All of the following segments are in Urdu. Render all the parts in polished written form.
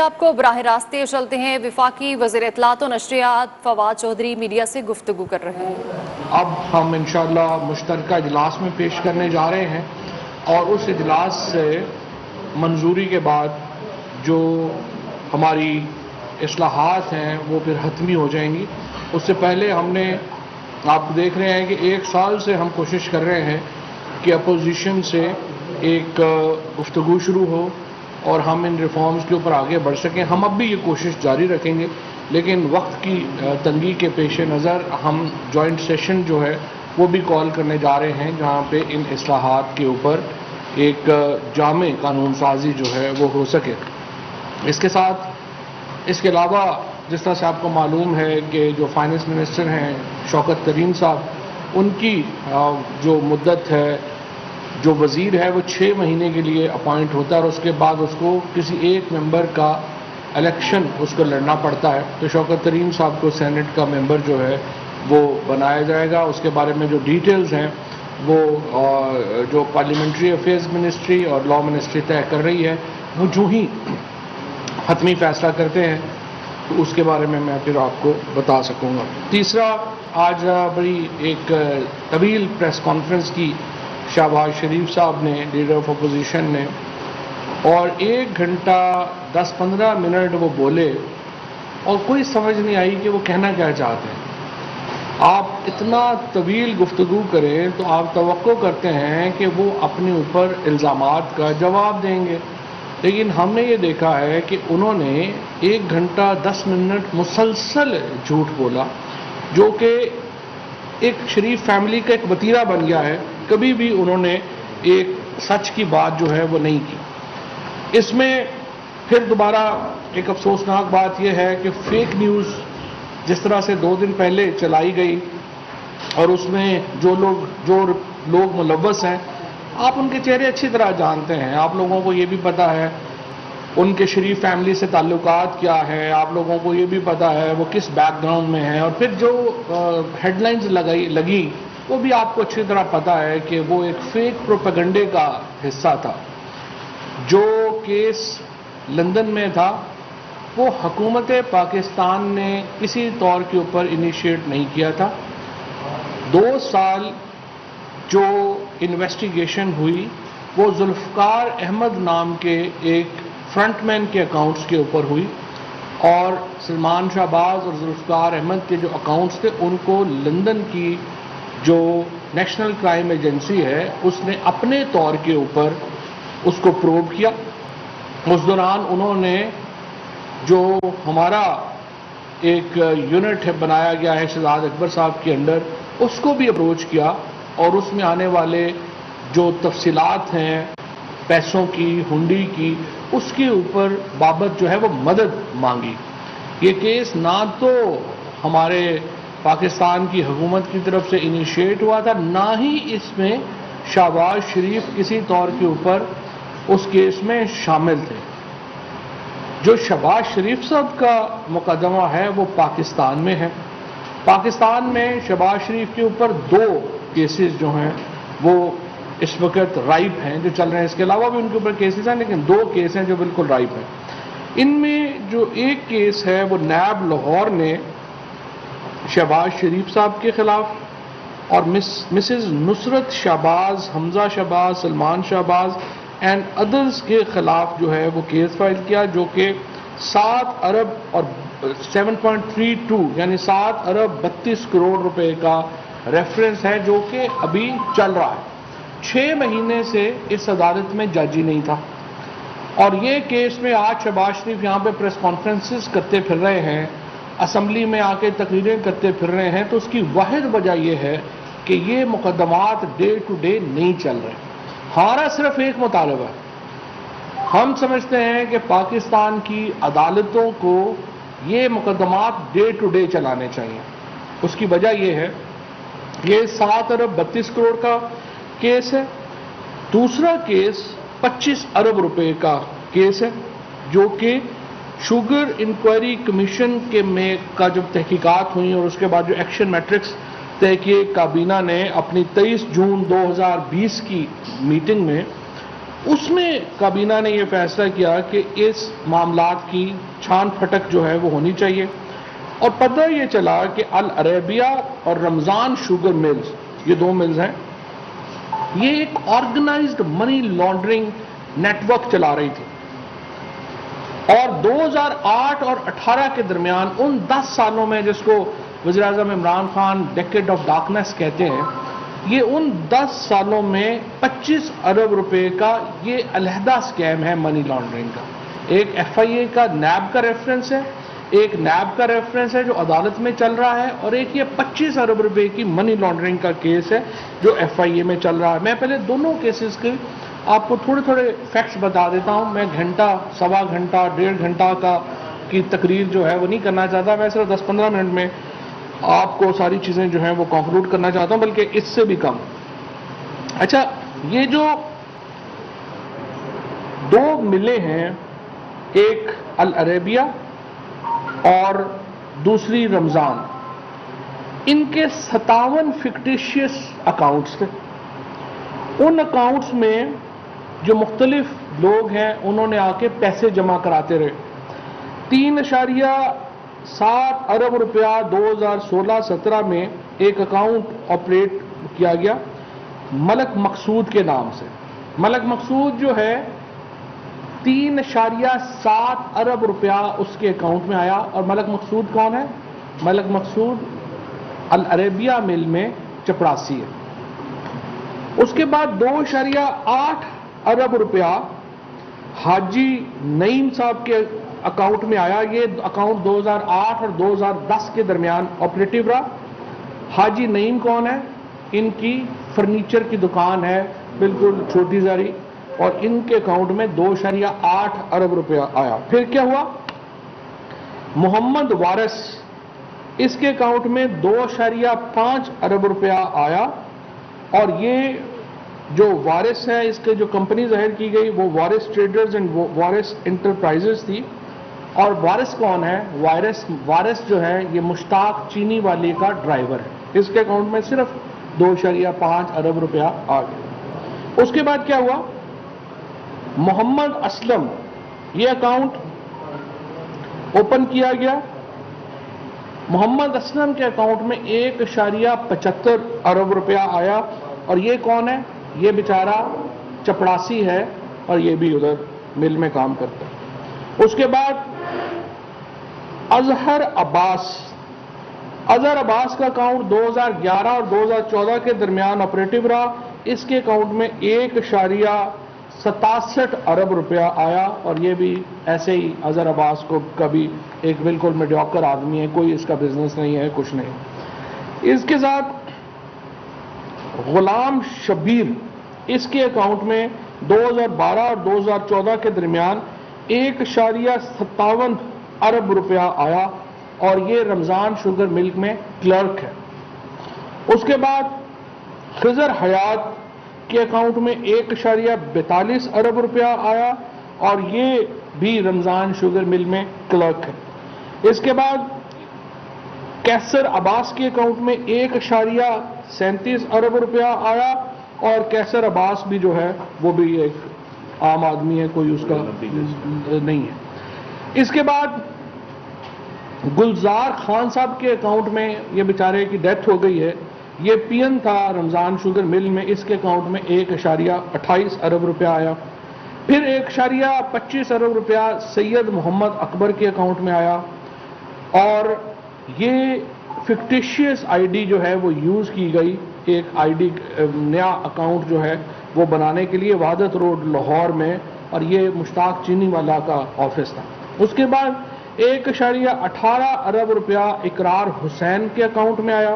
آپ کو براہ راستے چلتے ہیں۔ وفاقی وزیر اطلاعات و نشریات فواد چودھری میڈیا سے گفتگو کر رہے ہیں۔ اب ہم انشاءاللہ مشترکہ اجلاس میں پیش کرنے جا رہے ہیں اور اس اجلاس سے منظوری کے بعد جو ہماری اصلاحات ہیں وہ پھر حتمی ہو جائیں گی۔ اس سے پہلے ہم نے آپ دیکھ رہے ہیں کہ 1 سال سے ہم کوشش کر رہے ہیں کہ اپوزیشن سے ایک گفتگو شروع ہو اور ہم ان ریفارمز کے اوپر آگے بڑھ سکیں۔ ہم اب بھی یہ کوشش جاری رکھیں گے، لیکن وقت کی تنگی کے پیش نظر ہم جوائنٹ سیشن جو ہے وہ بھی کال کرنے جا رہے ہیں، جہاں پہ ان اصلاحات کے اوپر ایک جامع قانون سازی جو ہے وہ ہو سکے۔ اس کے علاوہ جس طرح سے آپ کو معلوم ہے کہ جو فائنانس منسٹر ہیں شوکت ترین صاحب، ان کی جو مدت ہے، جو وزیر ہے وہ 6 مہینے کے لیے اپوائنٹ ہوتا ہے اور اس کے بعد اس کو کسی ایک ممبر کا الیکشن اس کو لڑنا پڑتا ہے۔ تو شوکت ترین صاحب کو سینٹ کا ممبر جو ہے وہ بنایا جائے گا۔ اس کے بارے میں جو ڈیٹیلز ہیں وہ جو پارلیمنٹری افیئرز منسٹری اور لا منسٹری طے کر رہی ہے، وہ جو ہی حتمی فیصلہ کرتے ہیں تو اس کے بارے میں پھر آپ کو بتا سکوں گا۔ تیسرا، آج بڑی ایک طویل پریس کانفرنس کی شہباز شریف صاحب نے، لیڈر آف اپوزیشن نے، اور 1 گھنٹہ 10-15 منٹ وہ بولے اور کوئی سمجھ نہیں آئی کہ وہ کہنا کیا چاہتے ہیں۔ آپ اتنا طویل گفتگو کریں تو آپ توقع کرتے ہیں کہ وہ اپنے اوپر الزامات کا جواب دیں گے، لیکن ہم نے یہ دیکھا ہے کہ انہوں نے 1 گھنٹہ 10 منٹ مسلسل جھوٹ بولا، جو کہ ایک شریف فیملی کا ایک وتیرہ بن گیا ہے۔ کبھی بھی انہوں نے ایک سچ کی بات جو ہے وہ نہیں کی۔ اس میں پھر دوبارہ ایک افسوسناک بات یہ ہے کہ فیک نیوز جس طرح سے 2 دن پہلے چلائی گئی اور اس میں جو لوگ ملوث ہیں، آپ ان کے چہرے اچھی طرح جانتے ہیں، آپ لوگوں کو یہ بھی پتہ ہے ان کے شریف فیملی سے تعلقات کیا ہے، آپ لوگوں کو یہ بھی پتہ ہے وہ کس بیک گراؤنڈ میں ہیں، اور پھر جو ہیڈ لائنز لگی وہ بھی آپ کو اچھی طرح پتہ ہے کہ وہ ایک فیک پروپیگنڈے کا حصہ تھا۔ جو کیس لندن میں تھا وہ حکومت پاکستان نے کسی طور کے اوپر انیشیٹ نہیں کیا تھا۔ 2 سال جو انویسٹیگیشن ہوئی وہ ذوالفقار احمد نام کے ایک فرنٹ مین کے اکاؤنٹس کے اوپر ہوئی، اور سلمان شہباز اور ذوالفقار احمد کے جو اکاؤنٹس تھے ان کو لندن کی جو نیشنل کرائم ایجنسی ہے اس نے اپنے طور کے اوپر اس کو پروب کیا۔ اس دوران انہوں نے جو ہمارا ایک یونٹ بنایا گیا ہے شہزاد اکبر صاحب کے انڈر، اس کو بھی اپروچ کیا اور اس میں آنے والے جو تفصیلات ہیں پیسوں کی، ہنڈی کی، اس کے اوپر بابت جو ہے وہ مدد مانگی۔ یہ کیس نہ تو ہمارے پاکستان کی حکومت کی طرف سے انیشیٹ ہوا تھا، نہ ہی اس میں شہباز شریف کسی طور کے اوپر اس کیس میں شامل تھے۔ جو شہباز شریف صاحب کا مقدمہ ہے وہ پاکستان میں ہے۔ پاکستان میں شہباز شریف کے اوپر 2 کیسز جو ہیں وہ اس وقت رائپ ہیں جو چل رہے ہیں۔ اس کے علاوہ بھی ان کے اوپر کیسز ہیں، لیکن 2 کیس ہیں جو بالکل رائپ ہیں۔ ان میں جو ایک کیس ہے وہ نیب لاہور نے شہباز شریف صاحب کے خلاف اور Mrs Nusrat Shahbaz, Hamza Shahbaz, Salman Shahbaz and others کے خلاف جو ہے وہ کیس فائل کیا، جو کہ 7 ارب اور 7.32 یعنی 7 ارب 32 کروڑ روپے کا ریفرنس ہے، جو کہ ابھی چل رہا ہے۔ 6 مہینے سے اس عدالت میں جج ہی نہیں تھا، اور یہ کیس میں آج شہباز شریف یہاں پہ پریس کانفرنسز کرتے پھر رہے ہیں، اسمبلی میں آ کے تقریریں کرتے پھر رہے ہیں، تو اس کی واحد وجہ یہ ہے کہ یہ مقدمات ڈے ٹو ڈے نہیں چل رہے۔ ہمارا صرف ایک مطالبہ ہے، ہم سمجھتے ہیں کہ پاکستان کی عدالتوں کو یہ مقدمات ڈے ٹو ڈے چلانے چاہیے۔ اس کی وجہ یہ ہے، یہ 7 ارب 32 کروڑ کا کیس ہے۔ دوسرا کیس 25 ارب روپے کا کیس ہے، جو کہ شوگر انکوائری کمیشن میں جب تحقیقات ہوئی اور اس کے بعد جو ایکشن میٹرکس طے کیے، کابینہ نے اپنی 23 جون 2020 کی میٹنگ میں اس میں کابینہ نے یہ فیصلہ کیا کہ اس معاملات کی چھان پھٹک جو ہے وہ ہونی چاہیے، اور پتہ یہ چلا کہ العربیہ اور رمضان شوگر ملز، یہ دو ملز ہیں، یہ ایک organised money laundering network چلا رہی تھی، اور 2008 اور 18 کے درمیان ان 10 سالوں میں، جس کو وزیر اعظم Imran Khan decade of darkness کہتے ہیں، یہ ان 10 سالوں میں 25 ارب روپے کا یہ علیحدہ سکیم ہے منی لانڈرنگ کا۔ ایک ایف آئی اے کا نیب کا ریفرنس ہے، ایک نیب کا ریفرنس ہے جو عدالت میں چل رہا ہے، اور ایک یہ 25 ارب روپے کی منی لانڈرنگ کا کیس ہے جو ایف آئی اے میں چل رہا ہے۔ میں پہلے دونوں کیسز کے آپ کو تھوڑے تھوڑے فیکٹس بتا دیتا ہوں۔ میں گھنٹہ، سوا گھنٹہ، 1.5 گھنٹہ کی تقریر جو ہے وہ نہیں کرنا چاہتا، میں صرف 10-15 منٹ میں آپ کو ساری چیزیں جو ہیں وہ کنکلوڈ کرنا چاہتا ہوں، بلکہ اس سے بھی کم۔ اچھا، یہ جو دو ملیں ہیں، ایک العربیہ اور دوسری رمضان، ان کے 57 فکٹیشیس اکاؤنٹس تھے۔ ان اکاؤنٹس میں جو مختلف لوگ ہیں انہوں نے آ کے پیسے جمع کراتے رہے۔ 3.7 ارب روپیہ 2016-17 میں ایک اکاؤنٹ آپریٹ کیا گیا ملک مقصود کے نام سے۔ ملک مقصود جو ہے 3.7 ارب روپیہ اس کے اکاؤنٹ میں آیا، اور ملک مقصود کون ہے؟ ملک مقصود العربیہ مل میں چپراسی ہے۔ اس کے بعد 2.8 ارب روپیہ حاجی نعیم صاحب کے اکاؤنٹ میں آیا۔ یہ اکاؤنٹ 2008 اور 2010 کے درمیان آپریٹو رہا۔ حاجی نعیم کون ہے؟ ان کی فرنیچر کی دکان ہے، بالکل چھوٹی زاری، اور ان کے اکاؤنٹ میں 2.8 ارب روپیہ آیا۔ پھر کیا ہوا؟ محمد وارث، اس کے اکاؤنٹ میں 2.5 ارب روپیہ آیا، اور یہ جو وارث ہے، اس کے جو کمپنی ظاہر کی گئی وہ وارث ٹریڈرز اینڈ وارث انٹرپرائزز تھی۔ اور وارث کون ہے؟ وارث جو ہے یہ مشتاق چینی والی کا ڈرائیور ہے۔ اس کے اکاؤنٹ میں صرف 2.5 ارب روپیہ آ گیا۔ اس کے بعد کیا ہوا؟ محمد اسلم، یہ اکاؤنٹ اوپن کیا گیا۔ محمد اسلم کے اکاؤنٹ میں 1.75 ارب روپیہ آیا، اور یہ کون ہے؟ یہ بیچارہ چپڑاسی ہے، اور یہ بھی ادھر مل میں کام کرتا ہے۔ اس کے بعد اظہر عباس کا اکاؤنٹ 2011 اور 2014 کے درمیان آپریٹو رہا۔ اس کے اکاؤنٹ میں 1.67 ارب روپیہ آیا، اور یہ بھی ایسے ہی اظہر عباس کو کبھی ایک بالکل میڈیوکر آدمی ہے، کوئی اس کا بزنس نہیں ہے، کچھ نہیں۔ اس کے ساتھ غلام شبیر، اس کے اکاؤنٹ میں 2012 اور 2014 کے درمیان 1.57 ارب روپیہ آیا، اور یہ رمضان شوگر ملک میں کلرک ہے۔ اس کے بعد خضر حیات کے اکاؤنٹ میں 1.42 ارب روپیہ آیا، اور یہ بھی رمضان شوگر مل میں کلرک ہے۔ اس کے بعد کیسر عباس کے اکاؤنٹ میں 1.37 ارب روپیہ آیا، اور کیسر عباس بھی جو ہے وہ بھی ایک عام آدمی ہے، کوئی اس کا نہیں ہے۔ اس کے بعد گلزار خان صاحب کے اکاؤنٹ میں، یہ بیچارے کی ڈیتھ ہو گئی ہے، یہ پی این تھا رمضان شوگر مل میں، اس کے اکاؤنٹ میں 1.28 ارب روپیہ آیا۔ پھر 1.25 ارب روپیہ سید محمد اکبر کے اکاؤنٹ میں آیا، اور یہ فکٹیشیس آئی ڈی جو ہے وہ یوز کی گئی، ایک آئی ڈی نیا اکاؤنٹ جو ہے وہ بنانے کے لیے وحدت روڈ لاہور میں، اور یہ مشتاق چینی والا کا آفس تھا۔ اس کے بعد 1.18 ارب روپیہ اقرار حسین کے اکاؤنٹ میں آیا۔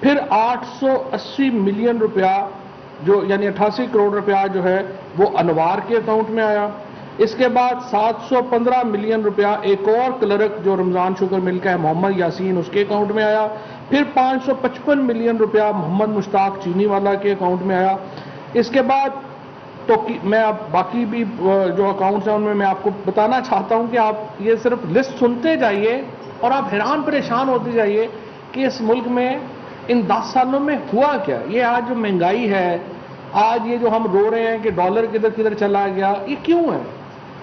پھر 880 ملین روپیہ جو یعنی 88 کروڑ روپیہ جو ہے وہ انوار کے اکاؤنٹ میں آیا۔ اس کے بعد 715 ملین روپیہ ایک اور کلرک جو رمضان شوگر مل کا ہے محمد یاسین، اس کے اکاؤنٹ میں آیا۔ پھر 555 ملین روپیہ محمد مشتاق چینی والا کے اکاؤنٹ میں آیا۔ اس کے بعد تو میں اب باقی بھی جو اکاؤنٹس ہیں ان میں آپ کو بتانا چاہتا ہوں کہ آپ یہ صرف لسٹ سنتے جائیے اور آپ حیران پریشان ہوتے جائیے کہ اس ملک میں ان 10 سالوں میں ہوا کیا۔ یہ آج جو مہنگائی ہے، آج یہ جو ہم رو رہے ہیں کہ ڈالر کدھر کدھر چلا گیا، یہ کیوں ہے؟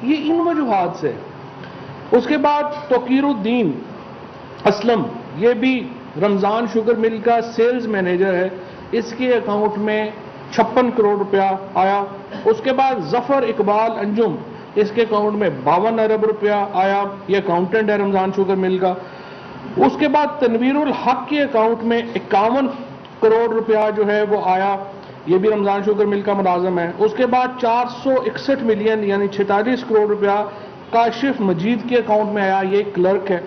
یہ ان وجوہات سے۔ اس کے بعد توقیر الدین اسلم، یہ بھی رمضان شوگر مل کا سیلز مینیجر ہے، اس کے اکاؤنٹ میں 56 کروڑ روپیہ آیا۔ اس کے بعد ظفر اقبال انجم، اس کے اکاؤنٹ میں 52 ارب روپیہ آیا، یہ اکاؤنٹنٹ ہے رمضان شوگر مل کا۔ اس کے بعد تنویر الحق کے اکاؤنٹ میں 51 کروڑ روپیہ جو ہے وہ آیا، یہ بھی رمضان شوگر مل کا ملازم ہے۔ اس کے بعد 461 ملین یعنی 46 کروڑ روپیہ کاشف مجید کے اکاؤنٹ میں آیا، یہ کلرک ہے۔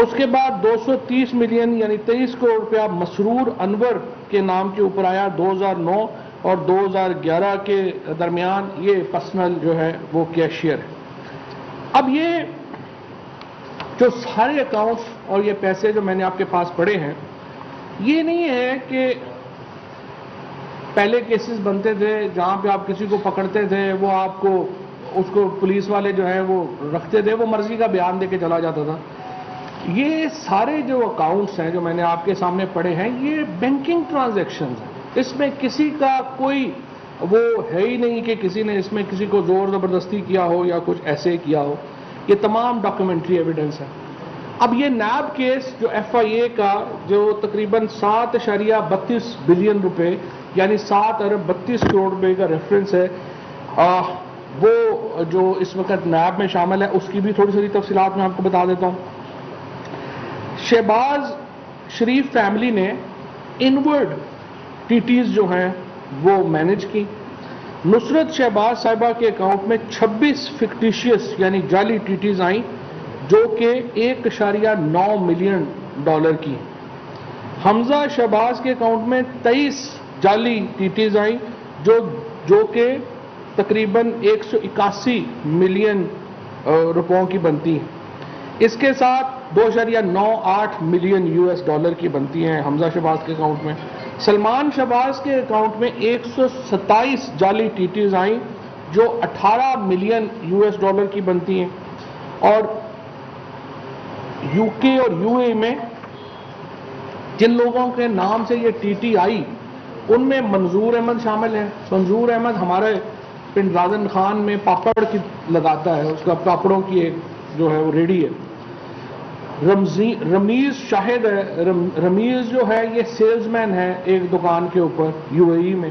اس کے بعد 230 ملین یعنی 23 کروڑ روپیہ مسرور انور کے نام کے اوپر آیا 2009 اور 2011 کے درمیان، یہ پرسنل جو ہے وہ کیشیئر ہے۔ اب یہ جو سارے اکاؤنٹس اور یہ پیسے جو میں نے آپ کے پاس پڑھے ہیں، یہ نہیں ہے کہ پہلے کیسز بنتے تھے جہاں پہ آپ کسی کو پکڑتے تھے، وہ آپ کو اس کو پولیس والے جو ہیں وہ رکھتے تھے، وہ مرضی کا بیان دے کے چلا جاتا تھا۔ یہ سارے جو اکاؤنٹس ہیں جو میں نے آپ کے سامنے پڑھے ہیں، یہ بینکنگ ٹرانزیکشنز ہیں، اس میں کسی کا کوئی وہ ہے ہی نہیں کہ کسی نے اس میں کسی کو زور زبردستی کیا ہو یا کچھ ایسے کیا ہو، یہ تمام ڈاکیومنٹری ایویڈنس ہے۔ اب یہ نیب کیس جو ایف آئی اے کا جو تقریباً 7.32 بلین روپے یعنی 7 ارب 32 کروڑ روپے کا ریفرنس ہے، وہ جو اس وقت نیب میں شامل ہے، اس کی بھی تھوڑی سی تفصیلات میں آپ کو بتا دیتا ہوں۔ شہباز شریف فیملی نے انورڈ ٹی ٹیز جو ہیں وہ مینج کی۔ نصرت شہباز صاحبہ کے اکاؤنٹ میں 26 فکٹیشیس یعنی جعلی ٹی ٹیز آئیں جو کہ 1.9 ملین ڈالر کی۔ حمزہ شہباز کے اکاؤنٹ میں 23 جعلی ٹی ٹیز آئیں جو کہ تقریباً 181 ملین روپوں کی بنتی ہیں۔ اس کے ساتھ 2.98 ملین یو ایس ڈالر کی بنتی ہیں حمزہ شہباز کے اکاؤنٹ میں۔ سلمان شہباز کے اکاؤنٹ میں 127 جعلی ٹی ٹیز آئیں جو 18 ملین یو ایس ڈالر کی بنتی ہیں۔ اور یو کے اور یو اے میں جن لوگوں کے نام سے یہ ٹی ٹی آئی، ان میں منظور احمد شامل ہے۔ منظور احمد ہمارے پنڈ رازن خان میں پاپڑ کی لگاتا ہے، اس کا پاپڑوں کی ایک جو ہے وہ ریڈی ہے۔ رمیز شاہد ہے، رمیز جو ہے یہ سیلز مین ہے ایک دکان کے اوپر یو اے ای میں۔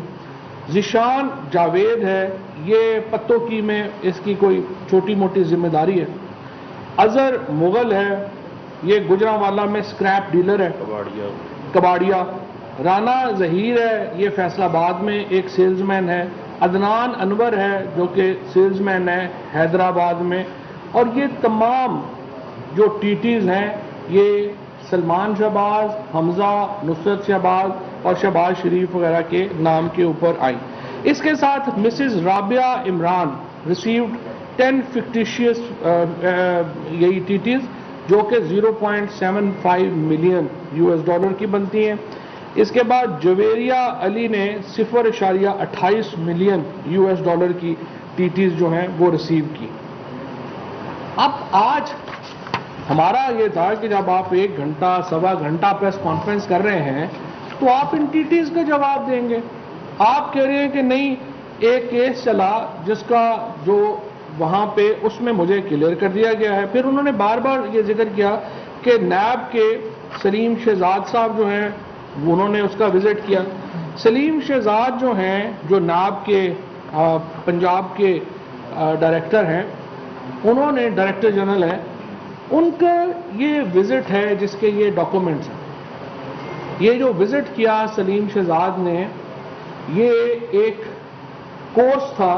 ذیشان جاوید ہے، یہ پتوں کی میں اس کی کوئی چھوٹی موٹی ذمہ داری ہے۔ اظہر مغل ہے، یہ گجرانوالہ میں سکریپ ڈیلر ہے، کباڑیا۔ رانا ظہیر ہے، یہ فیصل آباد میں ایک سیلز مین ہے۔ عدنان انور ہے جو کہ سیلز مین ہے حیدرآباد میں۔ اور یہ تمام جو ٹی ٹیز ہیں یہ سلمان شہباز، حمزہ، نصرت شہباز اور شہباز شریف وغیرہ کے نام کے اوپر آئی۔ اس کے ساتھ Mrs Rabia Imran received 10 fictitious یہی ٹی ٹیز جو کہ 0.75 ملین یو ایس ڈالر کی بنتی ہیں۔ اس کے بعد جویریہ علی نے 0.28 ملین یو ایس ڈالر کی ٹی ٹیز جو ہیں وہ ریسیو کی۔ اب آج ہمارا یہ تھا کہ جب آپ 1 گھنٹہ سوا گھنٹہ پریس کانفرنس کر رہے ہیں تو آپ ان ٹی ٹیز کا جواب دیں گے۔ آپ کہہ رہے ہیں کہ نہیں، ایک کیس چلا جس کا جو وہاں پہ اس میں مجھے کلیئر کر دیا گیا ہے۔ پھر انہوں نے بار بار یہ ذکر کیا کہ نیب کے سلیم شہزاد صاحب جو ہیں انہوں نے اس کا وزٹ کیا۔ سلیم شہزاد جو ہیں جو نیب کے پنجاب کے ڈائریکٹر ہیں، انہوں نے ڈائریکٹر جنرل ہیں، ان کا یہ وزٹ ہے جس کے یہ ڈاکومنٹس ہیں۔ یہ جو وزٹ کیا سلیم شہزاد نے، یہ ایک کورس تھا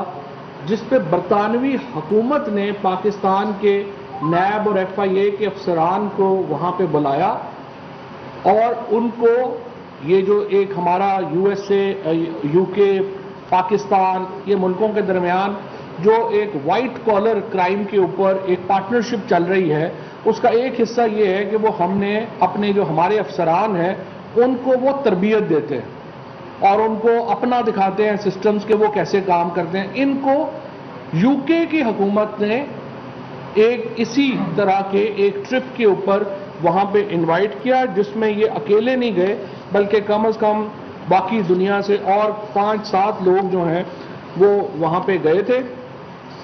جس پہ برطانوی حکومت نے پاکستان کے نیب اور ایف آئی اے کے افسران کو وہاں پہ بلایا اور ان کو یہ جو ایک ہمارا یو ایس اے، یو کے، پاکستان، یہ ملکوں کے درمیان جو ایک وائٹ کالر کرائم کے اوپر ایک پارٹنرشپ چل رہی ہے، اس کا ایک حصہ یہ ہے کہ وہ ہم نے اپنے جو ہمارے افسران ہیں ان کو وہ تربیت دیتے ہیں اور ان کو اپنا دکھاتے ہیں سسٹمز کے وہ کیسے کام کرتے ہیں۔ ان کو یو کے کی حکومت نے ایک اسی طرح کے ایک ٹرپ کے اوپر وہاں پہ انوائٹ کیا جس میں یہ اکیلے نہیں گئے بلکہ کم از کم باقی دنیا سے اور 5-7 لوگ جو ہیں وہ وہاں پہ گئے تھے،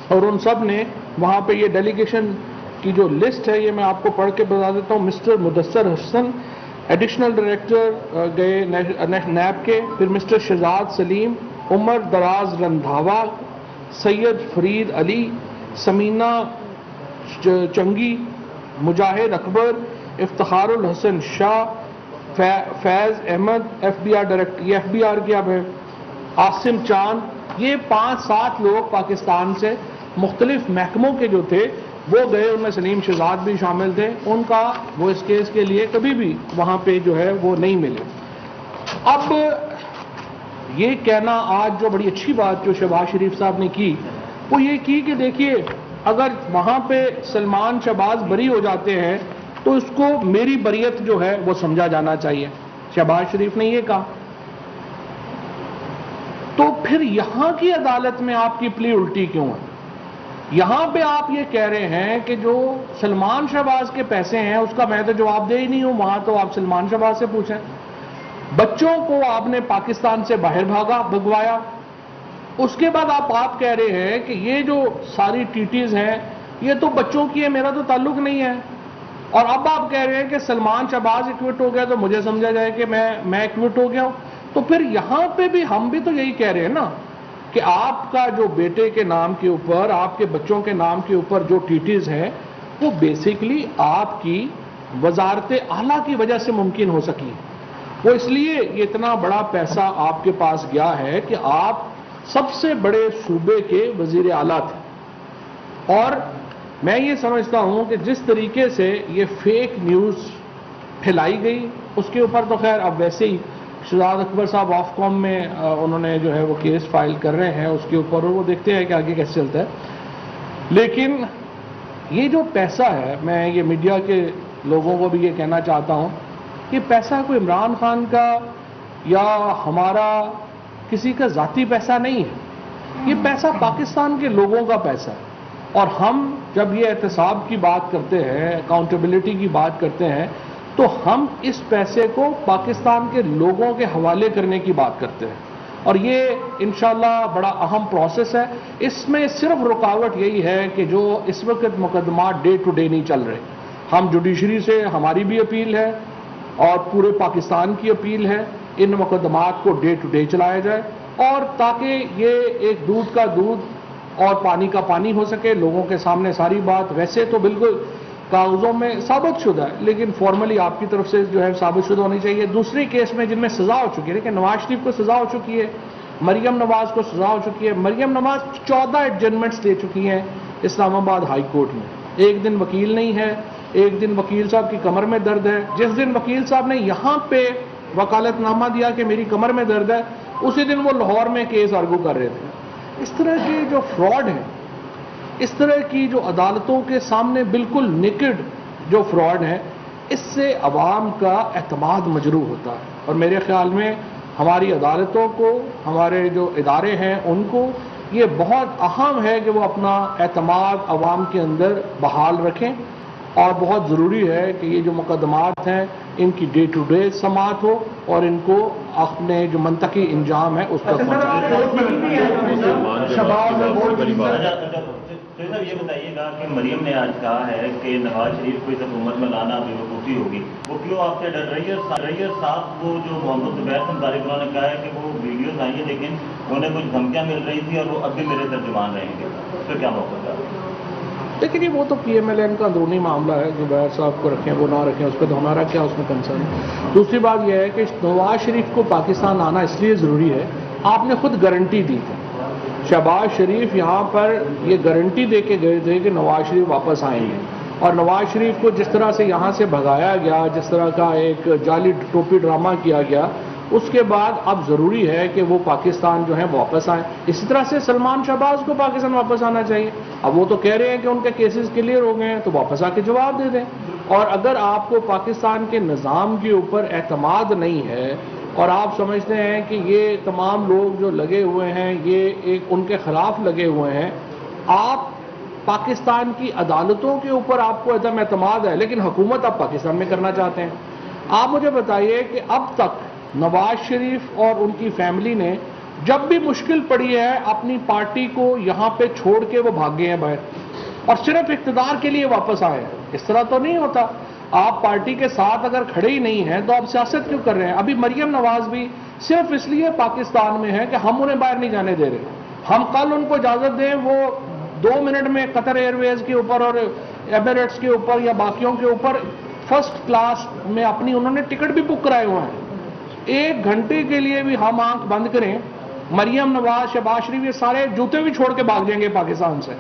اور ان سب نے وہاں پہ یہ ڈیلیگیشن کی جو لسٹ ہے یہ میں آپ کو پڑھ کے بتا دیتا ہوں۔ مسٹر مدثر حسن ایڈیشنل ڈائریکٹر گئے نیب کے، پھر مسٹر شہزاد سلیم، عمر دراز رندھاوا، سید Farid Ali, Samina Changi, Mujahid Akbar, Iftikhar Ul Hassan Shah, Faiz Ahmed F B R director, یہ ایف بی آر کی اب ہے، عاصم چاند، یہ 5-7 لوگ پاکستان سے مختلف محکموں کے جو تھے وہ گئے، ان میں سلیم شہزاد بھی شامل تھے، ان کا وہ اس کیس کے لیے کبھی بھی وہاں پہ جو ہے وہ نہیں ملے۔ اب یہ کہنا آج جو بڑی اچھی بات جو شہباز شریف صاحب نے کی وہ یہ کی کہ دیکھیے اگر وہاں پہ سلمان شہباز بری ہو جاتے ہیں تو اس کو میری بریت جو ہے وہ سمجھا جانا چاہیے، شہباز شریف نے یہ کہا۔ تو پھر یہاں کی عدالت میں آپ کی پلی الٹی کیوں ہے؟ یہاں پہ آپ یہ کہہ رہے ہیں کہ جو سلمان شہباز کے پیسے ہیں اس کا میں تو جواب دے ہی نہیں ہوں، وہاں تو آپ سلمان شہباز سے پوچھیں۔ بچوں کو آپ نے پاکستان سے باہر بھگوایا، اس کے بعد آپ کہہ رہے ہیں کہ یہ جو ساری ٹیٹیز ہیں یہ تو بچوں کی ہے، میرا تو تعلق نہیں ہے، اور اب آپ کہہ رہے ہیں کہ سلمان شہباز ایکوٹ ہو گیا تو مجھے سمجھا جائے کہ میں ایکوٹ ہو گیا ہوں۔ تو پھر یہاں پہ بھی ہم بھی تو یہی کہہ رہے ہیں نا کہ آپ کا جو بیٹے کے نام کے اوپر، آپ کے بچوں کے نام کے اوپر جو ٹیٹیز ہیں وہ بیسیکلی آپ کی وزارت اعلیٰ کی وجہ سے ممکن ہو سکی، وہ اس لیے یہ اتنا بڑا پیسہ آپ کے پاس گیا ہے کہ آپ سب سے بڑے صوبے کے وزیر اعلیٰ تھے۔ اور میں یہ سمجھتا ہوں کہ جس طریقے سے یہ فیک نیوز پھیلائی گئی اس کے اوپر تو خیر اب ویسے ہی شہزاد اکبر صاحب آف کام میں انہوں نے جو ہے وہ کیس فائل کر رہے ہیں اس کے اوپر، اور وہ دیکھتے ہیں کہ آگے کیسے چلتا ہے۔ لیکن یہ جو پیسہ ہے، میں یہ میڈیا کے لوگوں کو بھی یہ کہنا چاہتا ہوں کہ پیسہ کوئی عمران خان کا یا ہمارا کسی کا ذاتی پیسہ نہیں ہے، یہ پیسہ پاکستان کے لوگوں کا پیسہ ہے، اور ہم جب یہ احتساب کی بات کرتے ہیں، اکاؤنٹیبلٹی کی بات کرتے ہیں، تو ہم اس پیسے کو پاکستان کے لوگوں کے حوالے کرنے کی بات کرتے ہیں، اور یہ انشاءاللہ بڑا اہم پروسیس ہے۔ اس میں صرف رکاوٹ یہی ہے کہ جو اس وقت مقدمات ڈے ٹو ڈے نہیں چل رہے، ہم جوڈیشری سے ہماری بھی اپیل ہے اور پورے پاکستان کی اپیل ہے ان مقدمات کو ڈے ٹو ڈے چلایا جائے، اور تاکہ یہ ایک دودھ کا دودھ اور پانی کا پانی ہو سکے، لوگوں کے سامنے ساری بات ویسے تو بالکل کاغذوں میں ثابت شدہ ہے لیکن فارملی آپ کی طرف سے جو ہے ثابت شدہ ہونی چاہیے۔ دوسری کیس میں جن میں سزا ہو چکی ہے، لیکن نواز شریف کو سزا ہو چکی ہے، مریم نواز کو سزا ہو چکی ہے، مریم نواز 14 ایڈجنمنٹس دے چکی ہیں اسلام آباد ہائی کورٹ میں، ایک دن وکیل نہیں ہے، ایک دن وکیل صاحب کی کمر میں درد ہے، جس دن وکیل صاحب نے یہاں پہ وکالت نامہ دیا کہ میری کمر میں درد ہے، اسی دن وہ لاہور میں کیس آرگو کر رہے تھے۔ اس طرح کے جو فراڈ ہیں، اس طرح کی جو عدالتوں کے سامنے بالکل نیکڈ جو فراڈ ہے، اس سے عوام کا اعتماد مجروح ہوتا ہے، اور میرے خیال میں ہماری عدالتوں کو، ہمارے جو ادارے ہیں ان کو یہ بہت اہم ہے کہ وہ اپنا اعتماد عوام کے اندر بحال رکھیں، اور بہت ضروری ہے کہ یہ جو مقدمات ہیں ان کی ڈے ٹو ڈے سماعت ہو اور ان کو اپنے جو منطقی انجام ہے اس تک صاحب یہ بتائیے گا کہ مریم نے آج کہا ہے کہ نواز شریف کو اس حکومت میں لانا بے وقوفی ہوگی، وہ کیوں آپ سے ڈر رہی ہے؟ صاحب وہ جو محمد زبیر سے متعلق انہوں نے کہا ہے کہ وہ ویڈیوز آئی ہیں لیکن انہیں کچھ دھمکیاں مل رہی تھی اور وہ اب بھی میرے ترجمان رہیں گے، اس پہ کیا موقع تھا؟ لیکن یہ وہ تو پی ایم ایل این کا اندرونی معاملہ ہے، زبیر صاحب کو رکھیں وہ نہ رکھیں اس پہ تو ہمارا کیا اس میں کنسرن ہے۔ دوسری بات یہ ہے کہ نواز شریف کو پاکستان آنا اس لیے ضروری ہے، آپ نے خود گارنٹی دی تھی، شہباز شریف یہاں پر یہ گارنٹی دے کے گئے تھے کہ نواز شریف واپس آئیں گے، اور نواز شریف کو جس طرح سے یہاں سے بھگایا گیا، جس طرح کا ایک جعلی ٹوپی ڈرامہ کیا گیا، اس کے بعد اب ضروری ہے کہ وہ پاکستان جو ہے واپس آئیں۔ اسی طرح سے سلمان شہباز کو پاکستان واپس آنا چاہیے۔ اب وہ تو کہہ رہے ہیں کہ ان کے کیسز کلیئر ہو گئے ہیں، تو واپس آ کے جواب دے دیں، اور اگر آپ کو پاکستان کے نظام کے اوپر اعتماد نہیں ہے اور آپ سمجھتے ہیں کہ یہ تمام لوگ جو لگے ہوئے ہیں یہ ایک ان کے خلاف لگے ہوئے ہیں، آپ پاکستان کی عدالتوں کے اوپر آپ کو عدم اعتماد ہے لیکن حکومت آپ پاکستان میں کرنا چاہتے ہیں، آپ مجھے بتائیے کہ اب تک نواز شریف اور ان کی فیملی نے جب بھی مشکل پڑی ہے اپنی پارٹی کو یہاں پہ چھوڑ کے وہ بھاگ گئے ہیں باہر اور صرف اقتدار کے لیے واپس آئے ہیں. اس طرح تو نہیں ہوتا. آپ پارٹی کے ساتھ اگر کھڑے ہی نہیں ہیں تو آپ سیاست کیوں کر رہے ہیں؟ ابھی مریم نواز بھی صرف اس لیے پاکستان میں ہے کہ ہم انہیں باہر نہیں جانے دے رہے. ہم کل ان کو اجازت دیں وہ 2 منٹ میں قطر ایئر ویز کے اوپر اور ایمریٹس کے اوپر یا باقیوں کے اوپر فرسٹ کلاس میں اپنی انہوں نے ٹکٹ بھی بک کرائے ہوئے ہیں. 1 گھنٹے کے لیے بھی ہم آنکھ بند کریں مریم نواز شہباز شریف یہ سارے جوتے بھی چھوڑ کے بھاگ جائیں گے پاکستان سے.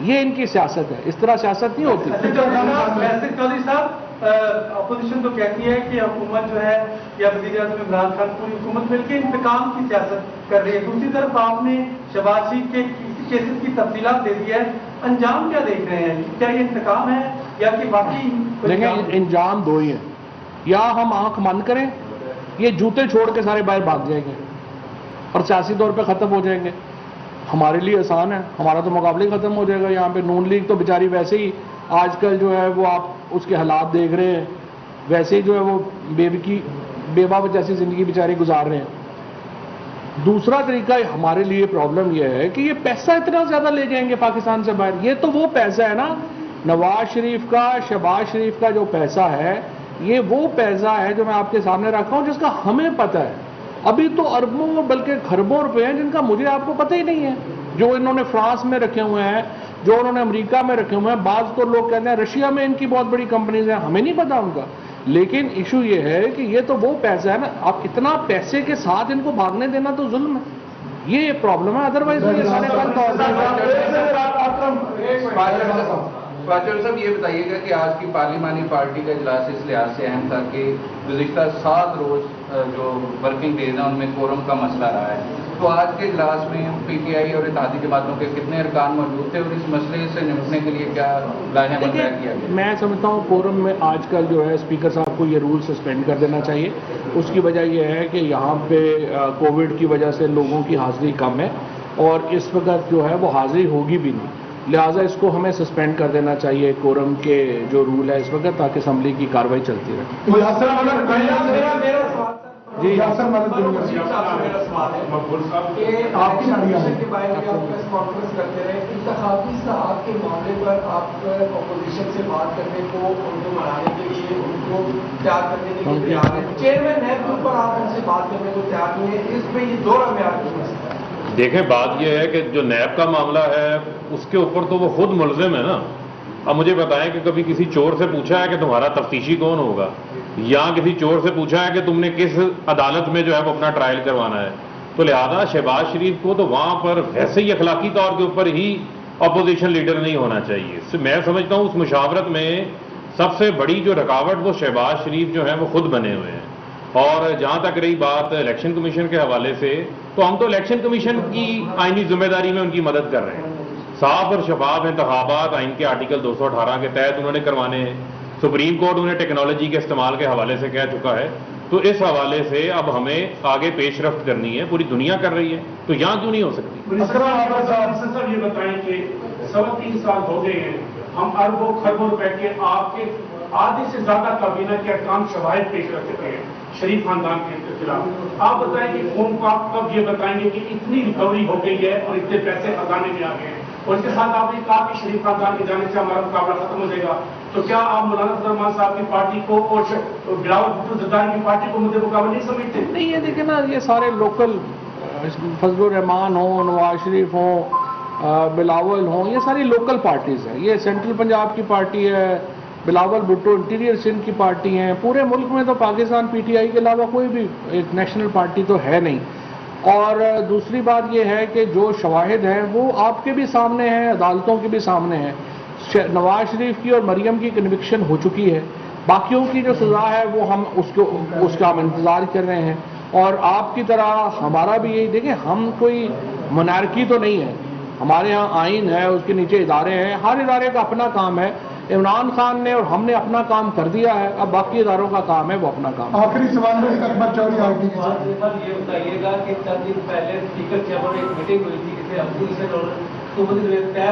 یہ ان کی سیاست ہے. اس طرح سیاست نہیں ہوتی. چودھری صاحب اپوزیشن تو کہتی ہے کہ حکومت جو ہے یا وزیر اعظم عمران خان پوری حکومت مل کے انتقام کی سیاست کر رہی ہے. دوسری طرف آپ نے شہباز شریف کے کیسز کی تفصیلات دے دی ہے. انجام کیا دیکھ رہے ہیں؟ کیا یہ انتقام ہے یا کہ باقی دیکھیں انجام 2 ہی ہیں. یا ہم آنکھ بند کریں یہ جوتے چھوڑ کے سارے باہر بھاگ جائیں گے اور سیاسی طور پہ ختم ہو جائیں گے. ہمارے لیے آسان ہے. ہمارا تو مقابلہ ہی ختم ہو جائے گا. یہاں پہ نون لیگ تو بیچاری ویسے ہی آج کل جو ہے وہ آپ اس کے حالات دیکھ رہے ہیں ویسے ہی جو ہے وہ بیوہ جیسی زندگی بیچاری گزار رہے ہیں. دوسرا طریقہ ہمارے لیے پرابلم یہ ہے کہ یہ پیسہ اتنا زیادہ لے جائیں گے پاکستان سے باہر. یہ تو وہ پیسہ ہے نا نواز شریف کا شہباز شریف کا جو پیسہ ہے یہ وہ پیسہ ہے جو میں آپ کے سامنے رکھا ہوں جس کا ہمیں پتہ ہے. ابھی تو اربوں بلکہ کھربوں روپے ہیں جن کا مجھے آپ کو پتہ ہی نہیں ہے. جو انہوں نے فرانس میں رکھے ہوئے ہیں جو انہوں نے امریکہ میں رکھے ہوئے ہیں. بعض تو لوگ کہتے ہیں رشیا میں ان کی بہت بڑی کمپنیز ہیں. ہمیں نہیں پتا ان کا. لیکن ایشو یہ ہے کہ یہ تو وہ پیسہ ہے نا. آپ اتنا پیسے کے ساتھ ان کو بھاگنے دینا تو ظلم ہے. یہ پرابلم ہے. ادروائز یہ سارے چودھری صاحب یہ بتائیے گا کہ آج کی پارلیمانی پارٹی کا اجلاس اس لحاظ سے اہم تھا کہ گزشتہ 7 روز جو ورکنگ ڈیز ہیں ان میں کورم کا مسئلہ رہا ہے. تو آج کے اجلاس میں پی ٹی آئی اور اتحادی جماعتوں کے کتنے ارکان موجود تھے اور اس مسئلے سے نمٹنے کے لیے کیا لائحہ مطلع کیا گیا؟ میں سمجھتا ہوں کورم میں آج کل جو ہے اسپیکر صاحب کو یہ رول سسپینڈ کر دینا چاہیے. اس کی وجہ یہ ہے کہ یہاں پہ کووڈ کی وجہ سے لوگوں کی حاضری کم ہے اور اس وقت جو ہے وہ حاضری ہوگی بھی نہیں. لہٰذا اس کو ہمیں سسپینڈ کر دینا چاہیے کورم کے جو رول ہے اس وقت تاکہ اسمبلی کی کارروائی چلتی رہے. جی سر میرا سوال ہے کہ آپ کی نوٹیفکیشن کے بارے میں آپ پریس کانفرنس کرتے رہے. انتخابی صلاحیت کے معاملے پر آپ اپوزیشن سے بات کرنے کو ان کو منانے کے لیے ان کو تیار کرنے کے لیے تیار ہیں. چیئرمین نیب کے اوپر آپ ان سے بات کرنے کو تیار نہیں ہے. اس پہ یہ 2 معیار کیوں ہے؟ دیکھیں بات یہ ہے کہ جو نیب کا معاملہ ہے اس کے اوپر تو وہ خود ملزم ہے نا. اب مجھے بتائیں کہ کبھی کسی چور سے پوچھا ہے کہ تمہارا تفتیشی کون ہوگا یا کسی چور سے پوچھا ہے کہ تم نے کس عدالت میں جو ہے وہ اپنا ٹرائل کروانا ہے. تو لہذا شہباز شریف کو تو وہاں پر ویسے ہی اخلاقی طور کے اوپر ہی اپوزیشن لیڈر نہیں ہونا چاہیے. میں سمجھتا ہوں اس مشاورت میں سب سے بڑی جو رکاوٹ وہ شہباز شریف جو ہیں وہ خود بنے ہوئے ہیں. اور جہاں تک رہی بات الیکشن کمیشن کے حوالے سے تو ہم تو الیکشن کمیشن کی آئینی ذمہ داری میں ان کی مدد کر رہے ہیں. صاف اور شفاف انتخابات آئین کے آرٹیکل 218 کے تحت انہوں نے کروانے ہیں. سپریم کورٹ انہیں ٹیکنالوجی کے استعمال کے حوالے سے کہہ چکا ہے. تو اس حوالے سے اب ہمیں آگے پیش رفت کرنی ہے. پوری دنیا کر رہی ہے تو یہاں کیوں نہیں ہو سکتی؟ صاحب یہ بتائیں کہ 3.25 سال ہو گئے ہیں ہم اربوں خربوں روپے کے آپ کے آدھے سے زیادہ کابینہ کے ارکان شواہد پیش رکھ چکے ہیں شریف خاندان کے خلاف. آپ بتائیں کہ قوم کو آپ کب یہ بتائیں گے کہ اتنی ریکوری ہو گئی ہے اور اتنے پیسے خزانے میں آ گئے ہیں. اور اس کے ساتھ آپ نے کہا کہ شریف خاندان کی جانب سے ہمارا مقابلہ ختم ہو جائے گا. تو کیا آپ مولانا فضل الرحمان صاحب کی پارٹی کو اور بلاول بھٹو زرداری کی پارٹی کو مدد مقابلہ نہیں سمجھتے؟ نہیں یہ دیکھیں نا یہ سارے لوکل فضل الرحمان ہوں نواز شریف ہوں بلاول ہوں یہ ساری لوکل پارٹیز ہیں. یہ سینٹرل پنجاب کی پارٹی ہے. بلاول بھٹو انٹیریئر سندھ کی پارٹی ہیں. پورے ملک میں تو پاکستان پی ٹی آئی کے علاوہ کوئی بھی ایک نیشنل پارٹی تو ہے نہیں. اور دوسری بات یہ ہے کہ جو شواہد ہیں وہ آپ کے بھی سامنے ہیں عدالتوں کے بھی سامنے ہیں. نواز شریف کی اور مریم کی کنوکشن ہو چکی ہے. باقیوں کی جو سزا ہے وہ ہم اس کا ہم انتظار کر رہے ہیں. اور آپ کی طرح ہمارا بھی یہی دیکھیں ہم کوئی منارکی تو نہیں ہے. ہمارے ہاں آئین ہے اس کے نیچے ادارے ہیں. ہر ادارے کا اپنا کام ہے. عمران خان نے اور ہم نے اپنا کام کر دیا ہے. اب باقی اداروں کا کام ہے وہ اپنا کام. آخری سوال میں اکبر چوہدری یہ بتائیے گا کہ چند دن پہلے اسپیکر چیمبر ایک میٹنگ ہوئی تھی جسے ابو سے طے